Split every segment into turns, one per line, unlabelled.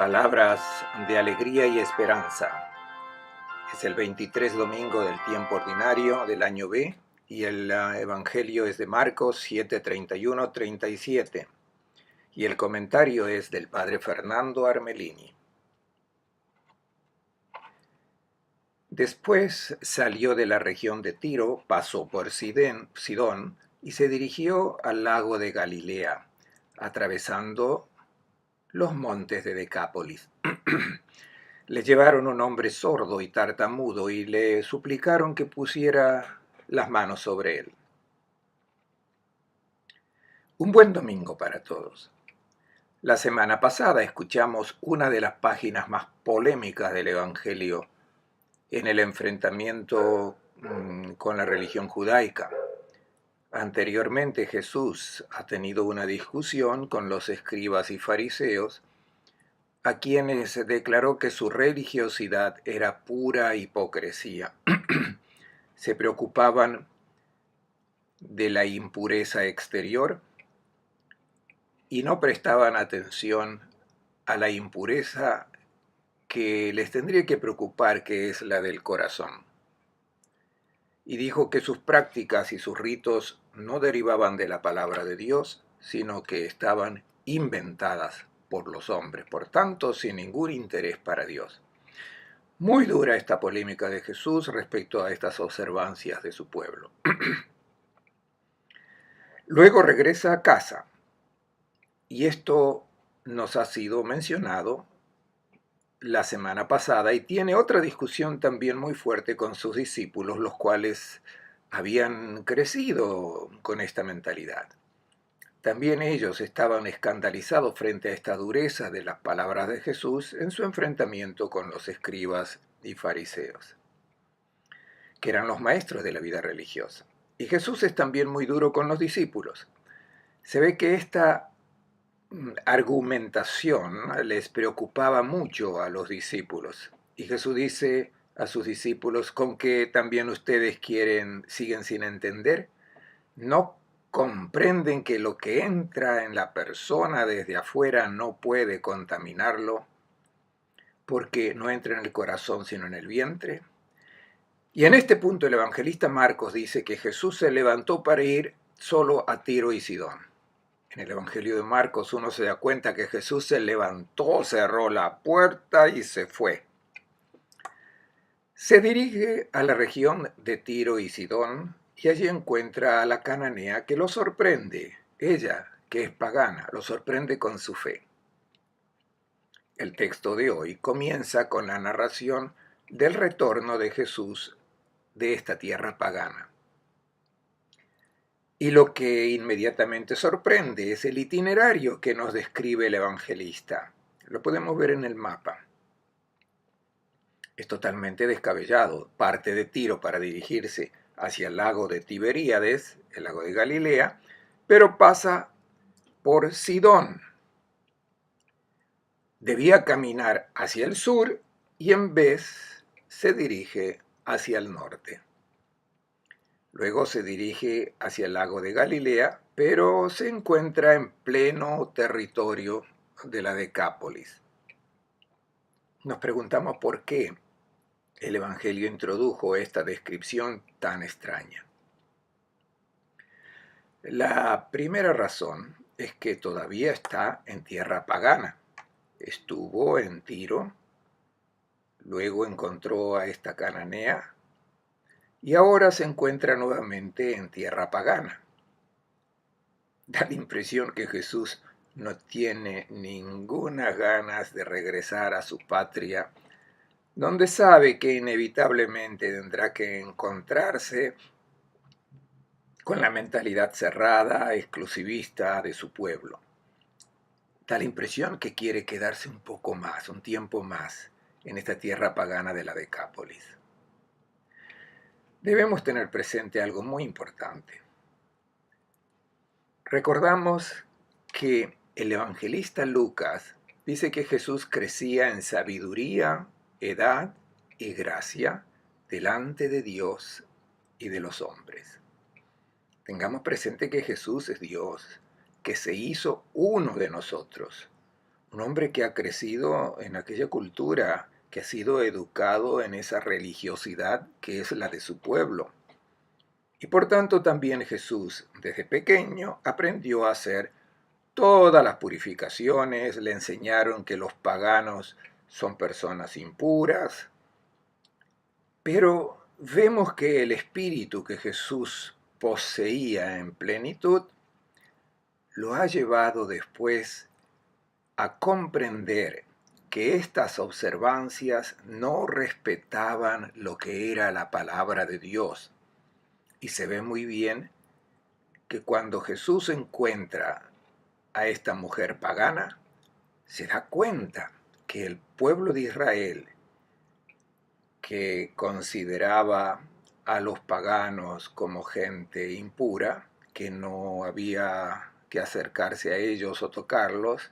Palabras de alegría y esperanza. Es el 23 domingo del tiempo ordinario del año B y el Evangelio es de Marcos 7:31-37 y el comentario es del Padre Fernando Armelini. Después salió de la región de Tiro, pasó por Sidón y se dirigió al lago de Galilea, atravesando los montes de Decápolis. Le llevaron un hombre sordo y tartamudo y le suplicaron que pusiera las manos sobre él. Un buen domingo para todos. La semana pasada escuchamos una de las páginas más polémicas del Evangelio en el enfrentamiento con la religión judaica. Anteriormente Jesús ha tenido una discusión con los escribas y fariseos, a quienes declaró que su religiosidad era pura hipocresía. Se preocupaban de la impureza exterior y no prestaban atención a la impureza que les tendría que preocupar, que es la del corazón. Y dijo que sus prácticas y sus ritos no derivaban de la palabra de Dios, sino que estaban inventadas por los hombres, por tanto, sin ningún interés para Dios. Muy dura esta polémica de Jesús respecto a estas observancias de su pueblo. Luego regresa a casa, y esto nos ha sido mencionado la semana pasada, y tiene otra discusión también muy fuerte con sus discípulos, los cuales habían crecido con esta mentalidad. También ellos estaban escandalizados frente a esta dureza de las palabras de Jesús en su enfrentamiento con los escribas y fariseos, que eran los maestros de la vida religiosa. Y Jesús es también muy duro con los discípulos. Se ve que esta argumentación les preocupaba mucho a los discípulos. Y Jesús dice a sus discípulos: ¿con qué también ustedes siguen sin entender? ¿No comprenden que lo que entra en la persona desde afuera no puede contaminarlo, porque no entra en el corazón sino en el vientre? Y en este punto el evangelista Marcos dice que Jesús se levantó para ir solo a Tiro y Sidón. En el Evangelio de Marcos uno se da cuenta que Jesús se levantó, cerró la puerta y se fue. Se dirige a la región de Tiro y Sidón y allí encuentra a la cananea, que lo sorprende. Ella, que es pagana, lo sorprende con su fe. El texto de hoy comienza con la narración del retorno de Jesús de esta tierra pagana. Y lo que inmediatamente sorprende es el itinerario que nos describe el evangelista. Lo podemos ver en el mapa. Es totalmente descabellado. Parte de Tiro para dirigirse hacia el lago de Tiberíades, el lago de Galilea, pero pasa por Sidón. Debía caminar hacia el sur y en vez se dirige hacia el norte. Luego se dirige hacia el lago de Galilea, pero se encuentra en pleno territorio de la Decápolis. Nos preguntamos por qué el Evangelio introdujo esta descripción tan extraña. La primera razón es que todavía está en tierra pagana. Estuvo en Tiro, luego encontró a esta cananea y ahora se encuentra nuevamente en tierra pagana. Da la impresión que Jesús no tiene ninguna ganas de regresar a su patria, donde sabe que inevitablemente tendrá que encontrarse con la mentalidad cerrada, exclusivista de su pueblo. Da la impresión que quiere quedarse un poco más, un tiempo más, en esta tierra pagana de la Decápolis. Debemos tener presente algo muy importante. Recordamos que el evangelista Lucas dice que Jesús crecía en sabiduría, edad y gracia delante de Dios y de los hombres. Tengamos presente que Jesús es Dios, que se hizo uno de nosotros, un hombre que ha crecido en aquella cultura, que ha sido educado en esa religiosidad que es la de su pueblo. Y por tanto también Jesús, desde pequeño, aprendió a hacer todas las purificaciones, le enseñaron que los paganos son personas impuras, pero vemos que el espíritu que Jesús poseía en plenitud lo ha llevado después a comprender que estas observancias no respetaban lo que era la palabra de Dios. Y se ve muy bien que cuando Jesús encuentra a esta mujer pagana, se da cuenta que el pueblo de Israel, que consideraba a los paganos como gente impura, que no había que acercarse a ellos o tocarlos,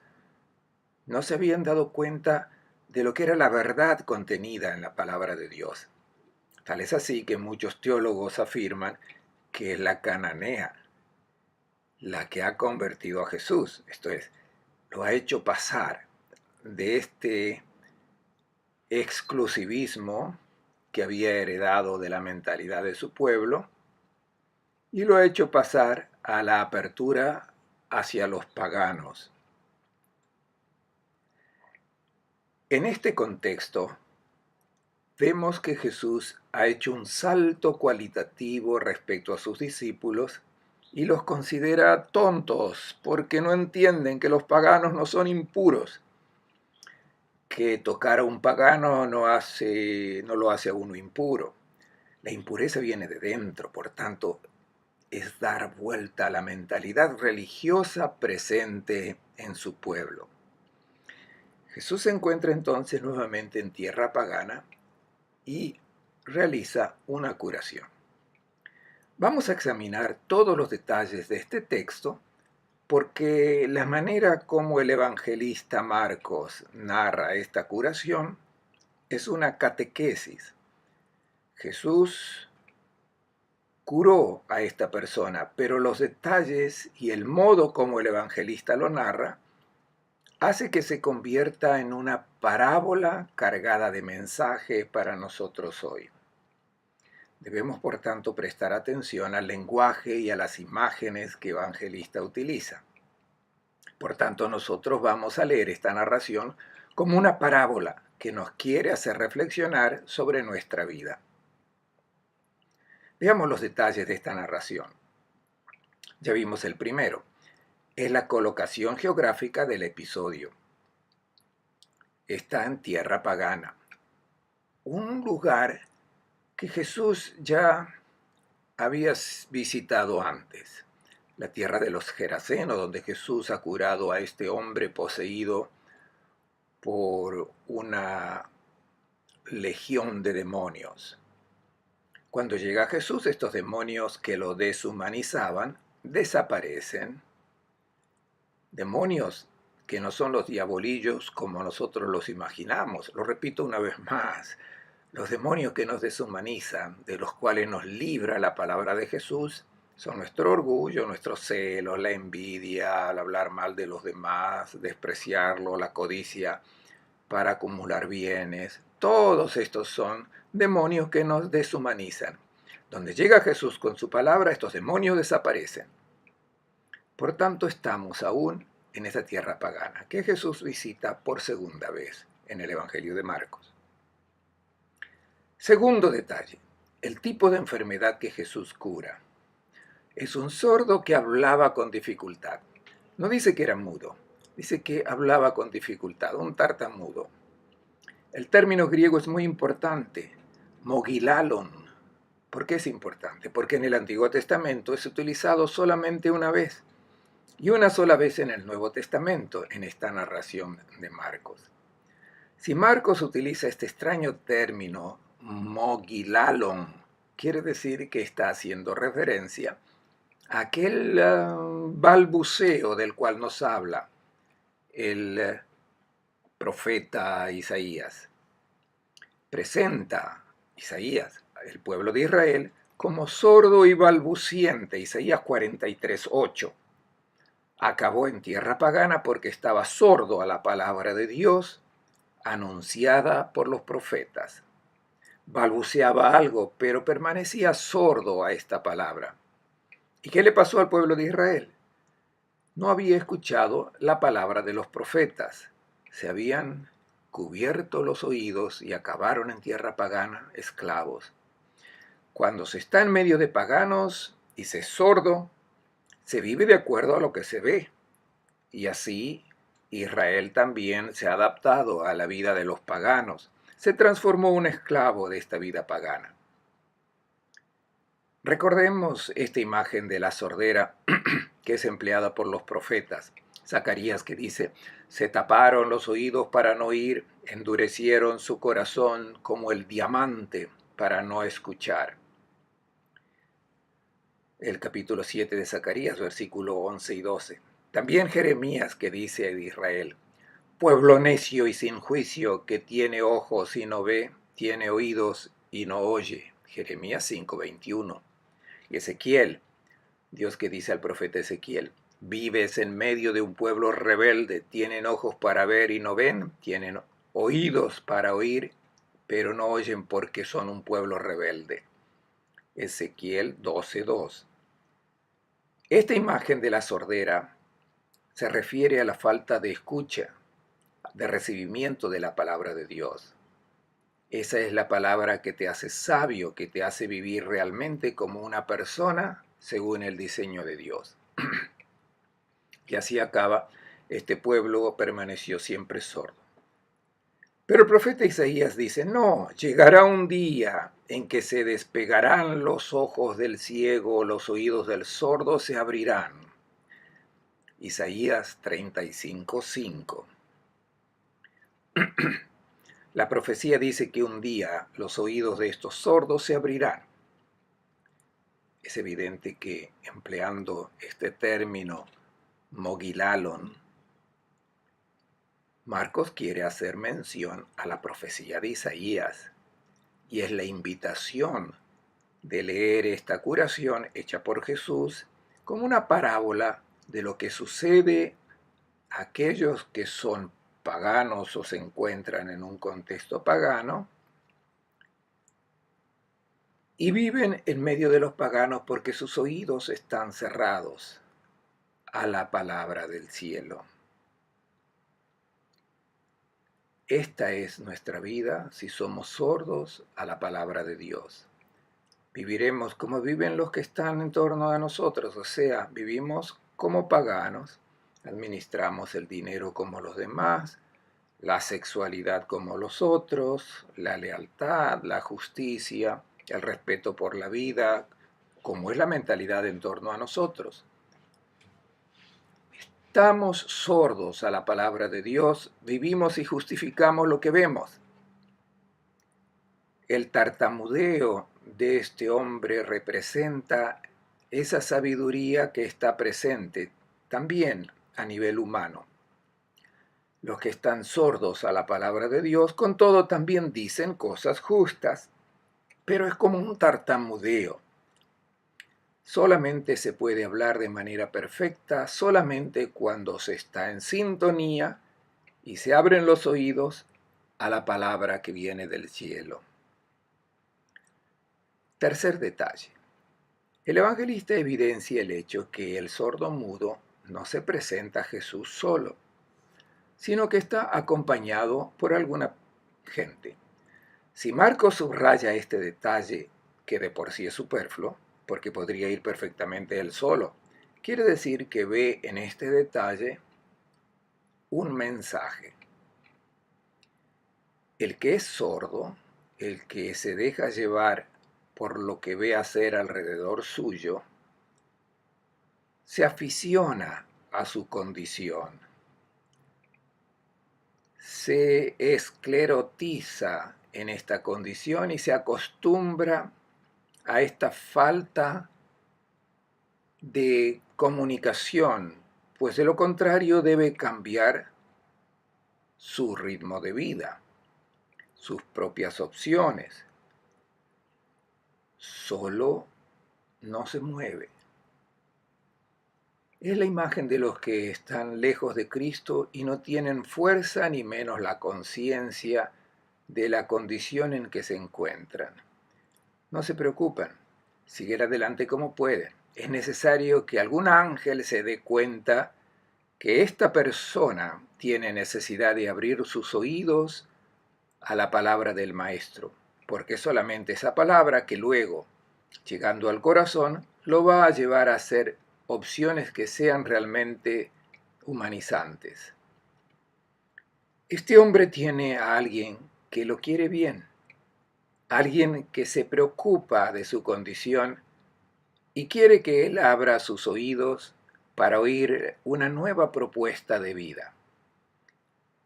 no se habían dado cuenta de lo que era la verdad contenida en la palabra de Dios. Tal es así que muchos teólogos afirman que es la cananea la que ha convertido a Jesús. Esto es, lo ha hecho pasar de este exclusivismo que había heredado de la mentalidad de su pueblo y lo ha hecho pasar a la apertura hacia los paganos. En este contexto, vemos que Jesús ha hecho un salto cualitativo respecto a sus discípulos y los considera tontos porque no entienden que los paganos no son impuros, que tocar a un pagano no lo hace a uno impuro. La impureza viene de dentro, por tanto, es dar vuelta a la mentalidad religiosa presente en su pueblo. Jesús se encuentra entonces nuevamente en tierra pagana y realiza una curación. Vamos a examinar todos los detalles de este texto porque la manera como el evangelista Marcos narra esta curación es una catequesis. Jesús curó a esta persona, pero los detalles y el modo como el evangelista lo narra hace que se convierta en una parábola cargada de mensaje para nosotros hoy. Debemos, por tanto, prestar atención al lenguaje y a las imágenes que el evangelista utiliza. Por tanto, nosotros vamos a leer esta narración como una parábola que nos quiere hacer reflexionar sobre nuestra vida. Veamos los detalles de esta narración. Ya vimos el primero. Es la colocación geográfica del episodio. Está en tierra pagana, un lugar que Jesús ya había visitado antes, la tierra de los Gerasenos, donde Jesús ha curado a este hombre poseído por una legión de demonios. Cuando llega Jesús, estos demonios que lo deshumanizaban desaparecen. Demonios que no son los diabolillos como nosotros los imaginamos. Lo repito una vez más. Los demonios que nos deshumanizan, de los cuales nos libra la palabra de Jesús, son nuestro orgullo, nuestros celos, la envidia, al hablar mal de los demás, despreciarlo, la codicia para acumular bienes. Todos estos son demonios que nos deshumanizan. Donde llega Jesús con su palabra, estos demonios desaparecen. Por tanto, estamos aún en esa tierra pagana que Jesús visita por segunda vez en el Evangelio de Marcos. Segundo detalle, el tipo de enfermedad que Jesús cura. Es un sordo que hablaba con dificultad. No dice que era mudo, dice que hablaba con dificultad, un tartamudo. El término griego es muy importante, mogilalon. ¿Por qué es importante? Porque en el Antiguo Testamento es utilizado solamente una vez y una sola vez en el Nuevo Testamento, en esta narración de Marcos. Si Marcos utiliza este extraño término, mogilalon, quiere decir que está haciendo referencia a aquel balbuceo del cual nos habla el profeta Isaías. Presenta Isaías el pueblo de Israel como sordo y balbuciente, Isaías 43:8. Acabó en tierra pagana porque estaba sordo a la palabra de Dios anunciada por los profetas. Balbuceaba algo, pero permanecía sordo a esta palabra. ¿Y qué le pasó al pueblo de Israel? No había escuchado la palabra de los profetas. Se habían cubierto los oídos y acabaron en tierra pagana, esclavos. Cuando se está en medio de paganos y se es sordo, se vive de acuerdo a lo que se ve. Y así Israel también se ha adaptado a la vida de los paganos. Se transformó un esclavo de esta vida pagana. Recordemos esta imagen de la sordera que es empleada por los profetas. Zacarías que dice, se taparon los oídos para no oír, endurecieron su corazón como el diamante para no escuchar. El capítulo 7 de Zacarías, versículo 11 y 12. También Jeremías que dice de Israel, pueblo necio y sin juicio, que tiene ojos y no ve, tiene oídos y no oye. Jeremías 5:21. Y Ezequiel, Dios que dice al profeta Ezequiel, vives en medio de un pueblo rebelde, tienen ojos para ver y no ven, tienen oídos para oír, pero no oyen porque son un pueblo rebelde. Ezequiel 12:2. Esta imagen de la sordera se refiere a la falta de escucha, de recibimiento de la palabra de Dios. Esa es la palabra que te hace sabio, que te hace vivir realmente como una persona según el diseño de Dios. Y así acaba, este pueblo permaneció siempre sordo. Pero el profeta Isaías dice, no, llegará un día en que se despegarán los ojos del ciego, los oídos del sordo se abrirán. Isaías 35:5. La profecía dice que un día los oídos de estos sordos se abrirán. Es evidente que empleando este término mogilalon, Marcos quiere hacer mención a la profecía de Isaías y es la invitación de leer esta curación hecha por Jesús como una parábola de lo que sucede a aquellos que son paganos o se encuentran en un contexto pagano y viven en medio de los paganos porque sus oídos están cerrados a la palabra del cielo. Esta es nuestra vida si somos sordos a la palabra de Dios. Viviremos como viven los que están en torno a nosotros, o sea, vivimos como paganos, administramos el dinero como los demás, la sexualidad como los otros, la lealtad, la justicia, el respeto por la vida, como es la mentalidad en torno a nosotros. Estamos sordos a la palabra de Dios, vivimos y justificamos lo que vemos. El tartamudeo de este hombre representa esa sabiduría que está presente también a nivel humano. Los que están sordos a la palabra de Dios, con todo también dicen cosas justas, pero es como un tartamudeo. Solamente se puede hablar de manera perfecta, solamente cuando se está en sintonía y se abren los oídos a la palabra que viene del cielo. Tercer detalle. El evangelista evidencia el hecho que el sordo mudo no se presenta a Jesús solo, sino que está acompañado por alguna gente. Si Marcos subraya este detalle, que de por sí es superfluo, porque podría ir perfectamente él solo, quiere decir que ve en este detalle un mensaje. El que es sordo, el que se deja llevar por lo que ve hacer alrededor suyo, se aficiona a su condición, se esclerotiza en esta condición y se acostumbra a esta falta de comunicación, pues de lo contrario debe cambiar su ritmo de vida, sus propias opciones. Solo no se mueve. Es la imagen de los que están lejos de Cristo y no tienen fuerza ni menos la conciencia de la condición en que se encuentran. No se preocupan, siguen adelante como pueden. Es necesario que algún ángel se dé cuenta que esta persona tiene necesidad de abrir sus oídos a la palabra del Maestro, porque solamente esa palabra que luego, llegando al corazón, lo va a llevar a hacer opciones que sean realmente humanizantes. Este hombre tiene a alguien que lo quiere bien, alguien que se preocupa de su condición y quiere que él abra sus oídos para oír una nueva propuesta de vida.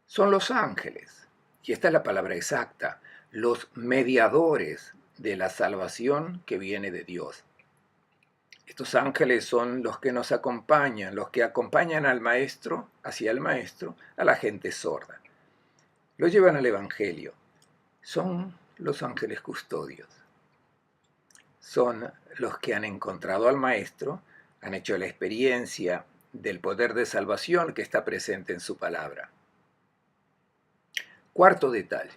Son los ángeles, y esta es la palabra exacta, los mediadores de la salvación que viene de Dios. Estos ángeles son los que nos acompañan, los que acompañan al maestro, hacia el maestro, a la gente sorda. Lo llevan al Evangelio. Son los ángeles custodios. Son los que han encontrado al maestro, han hecho la experiencia del poder de salvación que está presente en su palabra. Cuarto detalle.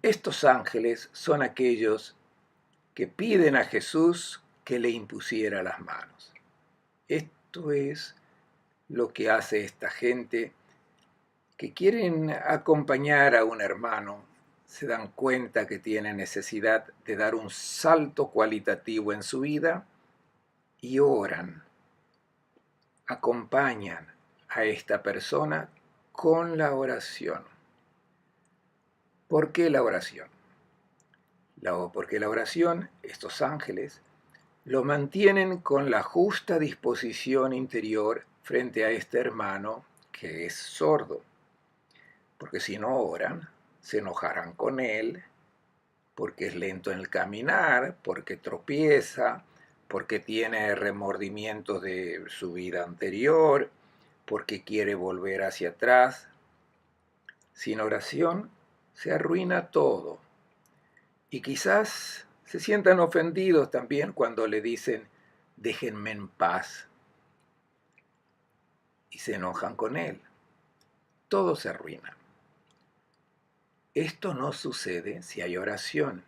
Estos ángeles son aquellos que piden a Jesús que le impusiera las manos. Esto es lo que hace esta gente que quieren acompañar a un hermano, se dan cuenta que tiene necesidad de dar un salto cualitativo en su vida y oran, acompañan a esta persona con la oración. ¿Por qué la oración? Porque la oración, estos ángeles, lo mantienen con la justa disposición interior frente a este hermano que es sordo. Porque si no oran, se enojarán con él, porque es lento en el caminar, porque tropieza, porque tiene remordimientos de su vida anterior, porque quiere volver hacia atrás. Sin oración se arruina todo. Y quizás se sientan ofendidos también cuando le dicen, déjenme en paz. Y se enojan con él. Todo se arruina. Esto no sucede si hay oración.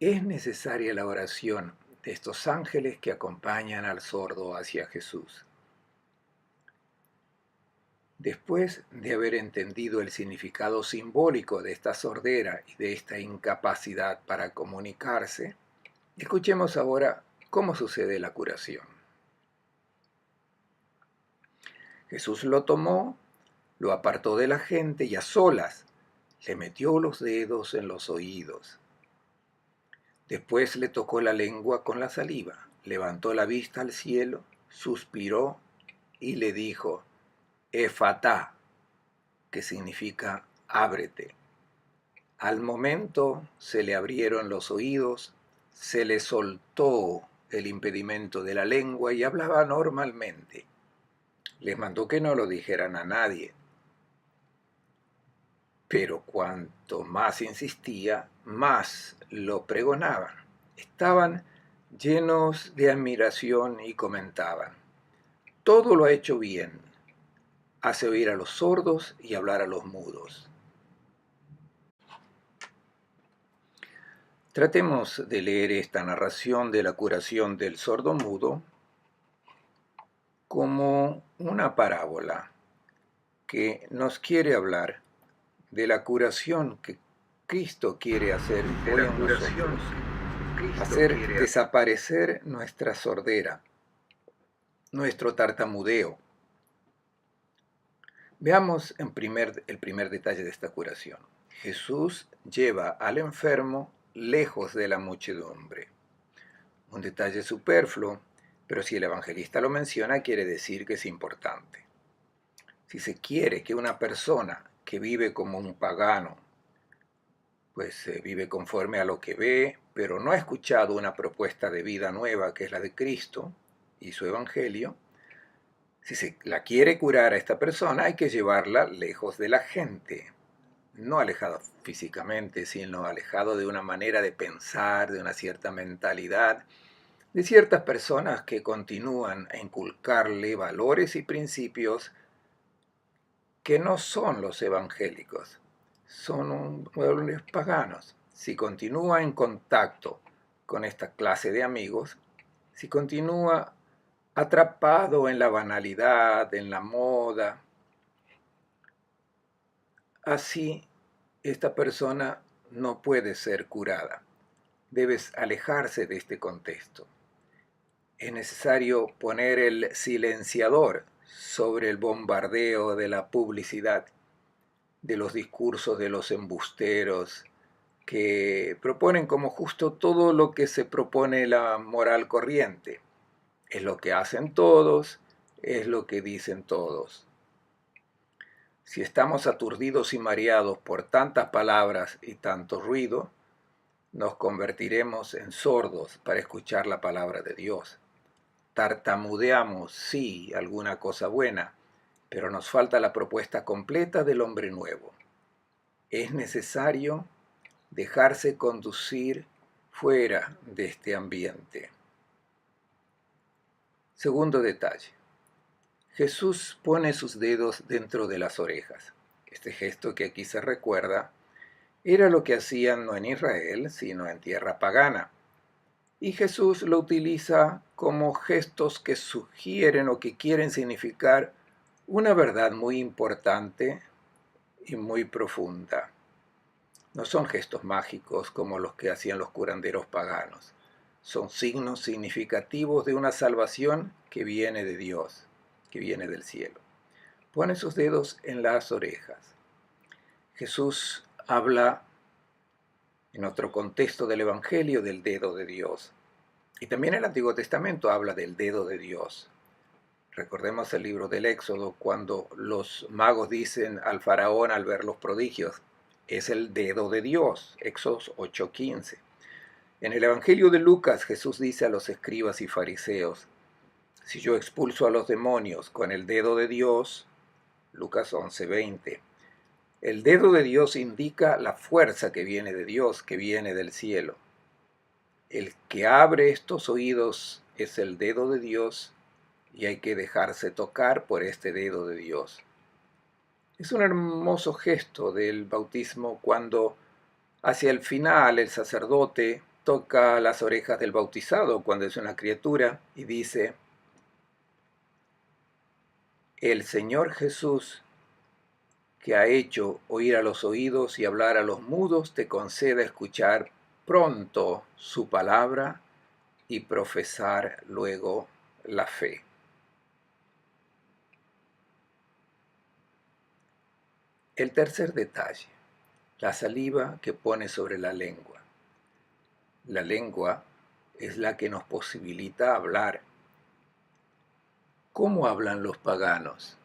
Es necesaria la oración de estos ángeles que acompañan al sordo hacia Jesús. Después de haber entendido el significado simbólico de esta sordera y de esta incapacidad para comunicarse, escuchemos ahora cómo sucede la curación. Jesús lo tomó, lo apartó de la gente y a solas le metió los dedos en los oídos. Después le tocó la lengua con la saliva, levantó la vista al cielo, suspiró y le dijo, Efatá, que significa ábrete. Al momento se le abrieron los oídos, se le soltó el impedimento de la lengua y hablaba normalmente. Les mandó que no lo dijeran a nadie. Pero cuanto más insistía, más lo pregonaban. Estaban llenos de admiración y comentaban, todo lo ha hecho bien, hace oír a los sordos y hablar a los mudos. Tratemos de leer esta narración de la curación del sordo mudo como una parábola que nos quiere hablar de la curación que Cristo quiere hacer hoy en nosotros, hacer desaparecer nuestra sordera, nuestro tartamudeo. Veamos el primer detalle de esta curación. Jesús lleva al enfermo lejos de la muchedumbre. Un detalle superfluo, pero si el evangelista lo menciona, quiere decir que es importante. Si se quiere que una persona que vive como un pagano, pues vive conforme a lo que ve, pero no ha escuchado una propuesta de vida nueva que es la de Cristo y su evangelio, si se la quiere curar a esta persona, hay que llevarla lejos de la gente, no alejado físicamente, sino alejado de una manera de pensar, de una cierta mentalidad, de ciertas personas que continúan a inculcarle valores y principios que no son los evangélicos, son valores paganos. Si continúa en contacto con esta clase de amigos, si continúa atrapado en la banalidad, en la moda, así esta persona no puede ser curada. Debes alejarse de este contexto. Es necesario poner el silenciador sobre el bombardeo de la publicidad, de los discursos de los embusteros que proponen como justo todo lo que se propone la moral corriente. Es lo que hacen todos, es lo que dicen todos. Si estamos aturdidos y mareados por tantas palabras y tanto ruido, nos convertiremos en sordos para escuchar la palabra de Dios. Tartamudeamos, sí, alguna cosa buena, pero nos falta la propuesta completa del hombre nuevo. Es necesario dejarse conducir fuera de este ambiente. Segundo detalle. Jesús pone sus dedos dentro de las orejas. Este gesto que aquí se recuerda era lo que hacían no en Israel, sino en tierra pagana. Y Jesús lo utiliza como gestos que sugieren o que quieren significar una verdad muy importante y muy profunda. No son gestos mágicos como los que hacían los curanderos paganos. Son signos significativos de una salvación que viene de Dios, que viene del cielo. Pone sus dedos en las orejas. Jesús habla en otro contexto del Evangelio del dedo de Dios. Y también el Antiguo Testamento habla del dedo de Dios. Recordemos el libro del Éxodo, cuando los magos dicen al faraón al ver los prodigios, es el dedo de Dios, Éxodo 8:15. En el Evangelio de Lucas, Jesús dice a los escribas y fariseos, si yo expulso a los demonios con el dedo de Dios, Lucas 11:20, el dedo de Dios indica la fuerza que viene de Dios, que viene del cielo. El que abre estos oídos es el dedo de Dios y hay que dejarse tocar por este dedo de Dios. Es un hermoso gesto del bautismo cuando hacia el final el sacerdote toca las orejas del bautizado cuando es una criatura y dice, el Señor Jesús que ha hecho oír a los oídos y hablar a los mudos te conceda escuchar pronto su palabra y profesar luego la fe. El tercer detalle, la saliva que pone sobre la lengua. La lengua es la que nos posibilita hablar. ¿Cómo hablan los paganos?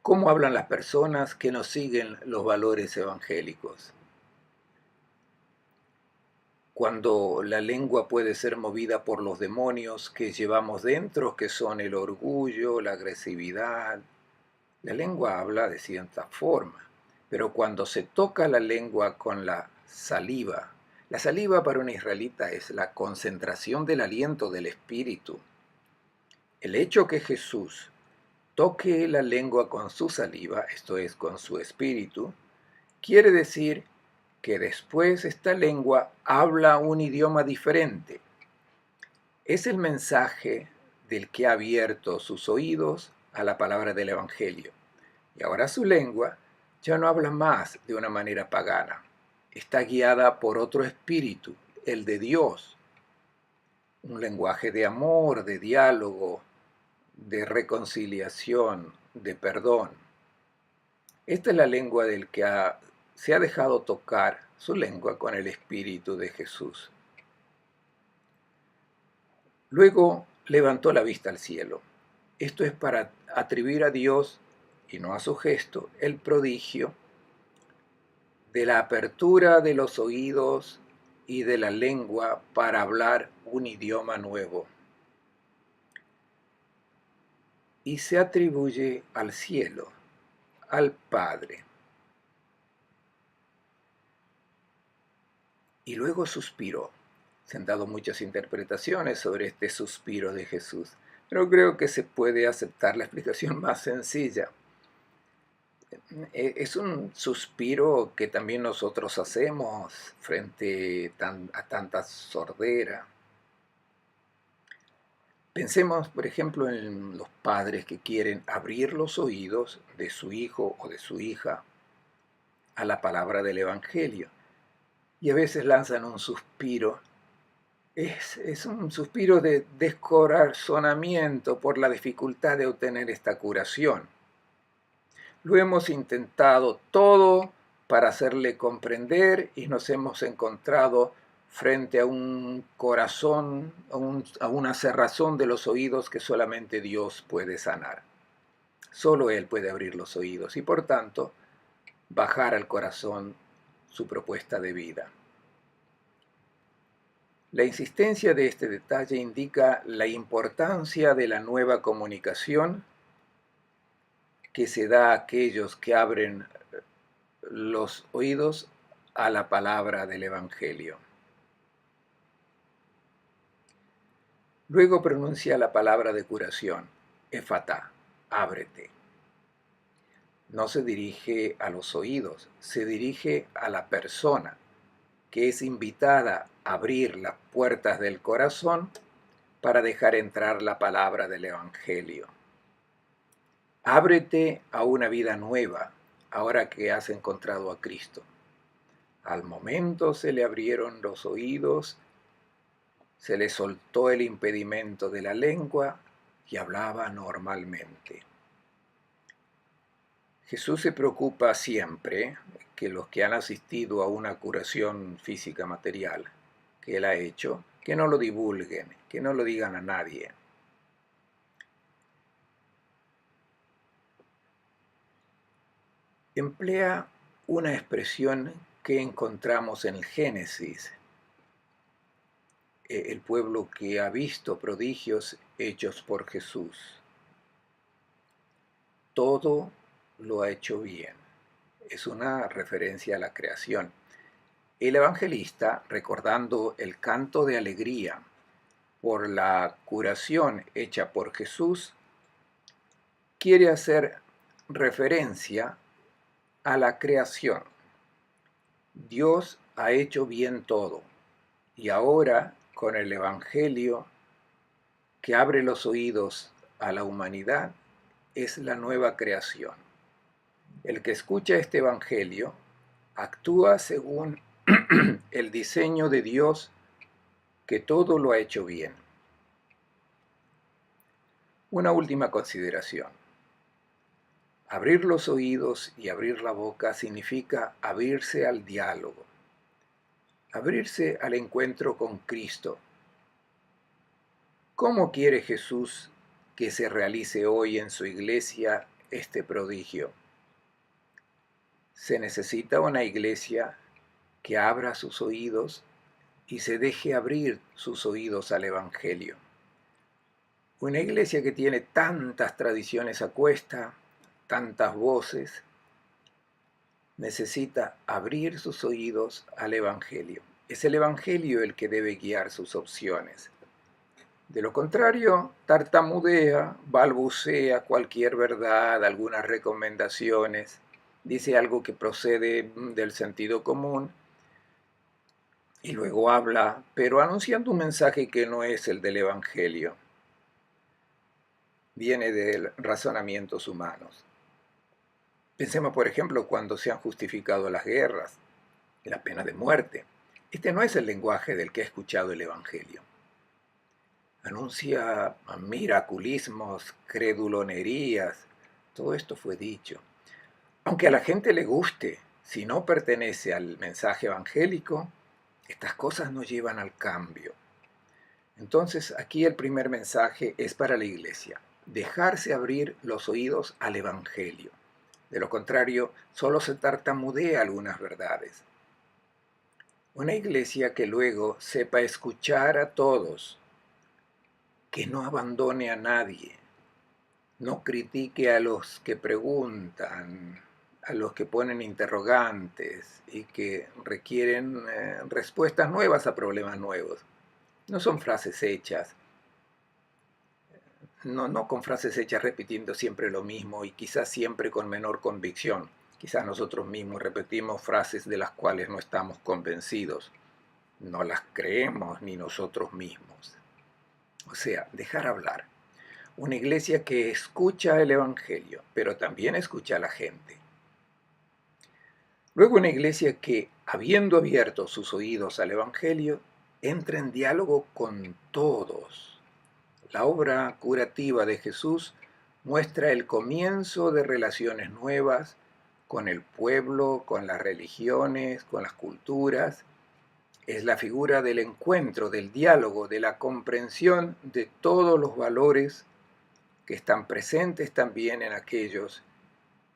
¿Cómo hablan las personas que no siguen los valores evangélicos? Cuando la lengua puede ser movida por los demonios que llevamos dentro, que son el orgullo, la agresividad. La lengua habla de cierta forma, pero cuando se toca la lengua con la saliva para un israelita es la concentración del aliento del espíritu. El hecho que Jesús toque la lengua con su saliva, esto es, con su espíritu, quiere decir que después esta lengua habla un idioma diferente. Es el mensaje del que ha abierto sus oídos a la palabra del Evangelio. Y ahora su lengua ya no habla más de una manera pagana. Está guiada por otro espíritu, el de Dios. Un lenguaje de amor, de diálogo, de reconciliación, de perdón. Esta es la lengua del que se ha dejado tocar su lengua con el Espíritu de Jesús. Luego levantó la vista al cielo. Esto es para atribuir a Dios, y no a su gesto, el prodigio de la apertura de los oídos y de la lengua para hablar un idioma nuevo. Y se atribuye al cielo, al Padre. Y luego suspiró. Se han dado muchas interpretaciones sobre este suspiro de Jesús, pero creo que se puede aceptar la explicación más sencilla. Es un suspiro que también nosotros hacemos frente a tanta sordera. Pensemos, por ejemplo, en los padres que quieren abrir los oídos de su hijo o de su hija a la palabra del Evangelio y a veces lanzan un suspiro. Es un suspiro de descorazonamiento por la dificultad de obtener esta curación. Lo hemos intentado todo para hacerle comprender y nos hemos encontrado frente a un corazón, a una cerrazón de los oídos que solamente Dios puede sanar. Solo Él puede abrir los oídos y por tanto bajar al corazón su propuesta de vida. La insistencia de este detalle indica la importancia de la nueva comunicación que se da a aquellos que abren los oídos a la palabra del Evangelio. Luego pronuncia la palabra de curación, Efatá, ábrete. No se dirige a los oídos, se dirige a la persona que es invitada a abrir las puertas del corazón para dejar entrar la palabra del Evangelio. Ábrete a una vida nueva, ahora que has encontrado a Cristo. Al momento se le abrieron los oídos, se le soltó el impedimento de la lengua y hablaba normalmente. Jesús se preocupa siempre que los que han asistido a una curación física material que Él ha hecho, que no lo divulguen, que no lo digan a nadie. Emplea una expresión que encontramos en el Génesis. El pueblo que ha visto prodigios hechos por Jesús. Todo lo ha hecho bien. Es una referencia a la creación. El evangelista, recordando el canto de alegría por la curación hecha por Jesús, quiere hacer referencia a la creación. Dios ha hecho bien todo y ahora con el Evangelio que abre los oídos a la humanidad es la nueva creación. El que escucha este Evangelio actúa según el diseño de Dios que todo lo ha hecho bien. Una última consideración. Abrir los oídos y abrir la boca significa abrirse al diálogo, abrirse al encuentro con Cristo. ¿Cómo quiere Jesús que se realice hoy en su iglesia este prodigio? Se necesita una iglesia que abra sus oídos y se deje abrir sus oídos al Evangelio. Una iglesia que tiene tantas tradiciones a cuesta, tantas voces, necesita abrir sus oídos al Evangelio. Es el Evangelio el que debe guiar sus opciones. De lo contrario, tartamudea, balbucea cualquier verdad, algunas recomendaciones, dice algo que procede del sentido común y luego habla, pero anunciando un mensaje que no es el del Evangelio. Viene de razonamientos humanos. Pensemos, por ejemplo, cuando se han justificado las guerras, la pena de muerte. Este no es el lenguaje del que ha escuchado el Evangelio. Anuncia miraculismos, credulonerías, todo esto fue dicho. Aunque a la gente le guste, si no pertenece al mensaje evangélico, estas cosas no llevan al cambio. Entonces, aquí el primer mensaje es para la iglesia, dejarse abrir los oídos al Evangelio. De lo contrario, solo se tartamudea algunas verdades. Una iglesia que luego sepa escuchar a todos, que no abandone a nadie, no critique a los que preguntan, a los que ponen interrogantes y que requieren respuestas nuevas a problemas nuevos. No son frases hechas, no con frases hechas repitiendo siempre lo mismo y quizás siempre con menor convicción. Quizás nosotros mismos repetimos frases de las cuales no estamos convencidos. No las creemos ni nosotros mismos. O sea, dejar hablar. Una iglesia que escucha el Evangelio, pero también escucha a la gente. Luego una iglesia que, habiendo abierto sus oídos al Evangelio, entra en diálogo con todos. La obra curativa de Jesús muestra el comienzo de relaciones nuevas con el pueblo, con las religiones, con las culturas. Es la figura del encuentro, del diálogo, de la comprensión de todos los valores que están presentes también en aquellos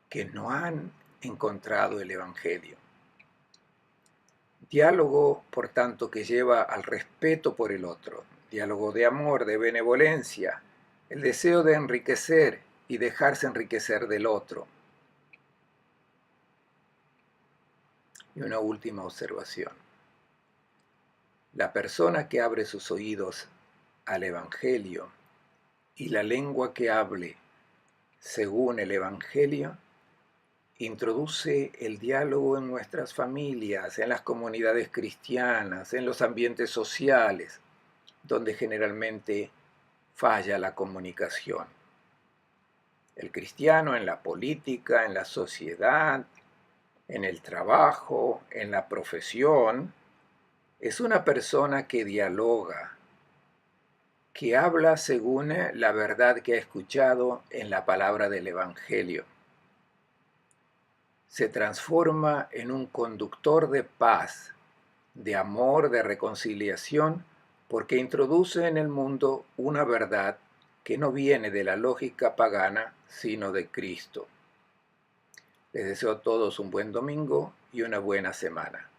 que no han encontrado el Evangelio. Diálogo, por tanto, que lleva al respeto por el otro, diálogo de amor, de benevolencia, el deseo de enriquecer y dejarse enriquecer del otro. Y una última observación. La persona que abre sus oídos al Evangelio y la lengua que hable según el Evangelio introduce el diálogo en nuestras familias, en las comunidades cristianas, en los ambientes sociales, donde generalmente falla la comunicación. El cristiano en la política, en la sociedad, en el trabajo, en la profesión, es una persona que dialoga, que habla según la verdad que ha escuchado en la palabra del Evangelio. Se transforma en un conductor de paz, de amor, de reconciliación, porque introduce en el mundo una verdad que no viene de la lógica pagana, sino de Cristo. Les deseo a todos un buen domingo y una buena semana.